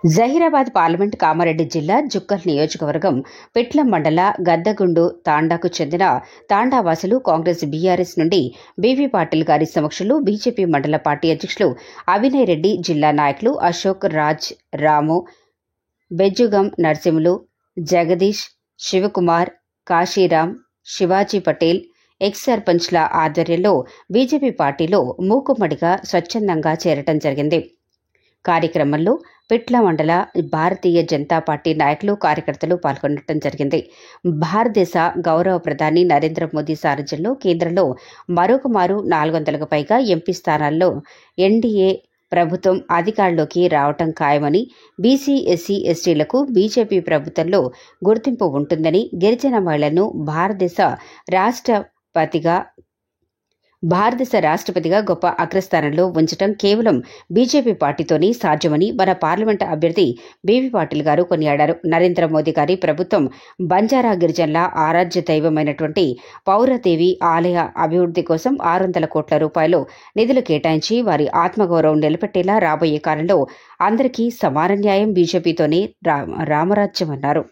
Zaheerabad parliament Kamareddy జిల్లా జుక్కల్ నియోజకవర్గం పిట్లం మండల గద్దగుండు తాండాకు చెందిన తాండావాసులు కాంగ్రెస్ బీఆర్ఎస్ నుండి బీవీ పాటిల్ గారి సమక్షంలో బీజేపీ మండల పార్టీ అధ్యక్షులు అవినయ్ రెడ్డి, జిల్లా నాయకులు అశోక్ రాజ్, రాము, బెజ్జుగం నర్సింహులు, జగదీష్, శివకుమార్, కాశీరాం, శివాజీ పటేల్, ఎక్స్ సర్పంచ్ల ఆధ్వర్యంలో బీజేపీ పార్టీలో మూకుమ్మడిగా స్వచ్ఛందంగా చేరటం జరిగింది. కార్యక్రమంలో పిట్ల మండల భారతీయ జనతా పార్టీ నాయకులు, కార్యకర్తలు పాల్గొనడం జరిగింది. భారతదేశ గౌరవ ప్రధాని నరేంద్ర మోదీ సారథ్యంలో కేంద్రంలో మరొకమారు 400కు పైగా ఎంపీ స్థానాల్లో ఎన్డీఏ ప్రభుత్వం అధికారంలోకి రావటం ఖాయమని, బీసీ, ఎస్సీ, ఎస్టీలకు బీజేపీ ప్రభుత్వంలో గుర్తింపు ఉంటుందని, గిరిజన మహిళలను భారతదేశ రాష్ట్రపతిగా గొప్ప అగ్రస్థానంలో ఉంచడం కేవలం బీజేపీ పార్టీతోనే సాధ్యమని మన పార్లమెంటు అభ్యర్థి బీవీ పాటిల్ గారు కొనియాడారు. నరేంద్ర మోదీ గారి ప్రభుత్వం బంజారా గిరిజనుల ఆరాధ్య దైవమైనటువంటి పౌరదేవి ఆలయ అభివృద్ధి కోసం 600 కోట్ల రూపాయలు నిధులు కేటాయించి వారి ఆత్మగౌరవం నిలబెట్టేలా రాబోయే కాలంలో అందరికీ సమాన న్యాయం, బీజేపీతోనే రామరాజ్యమన్నారు.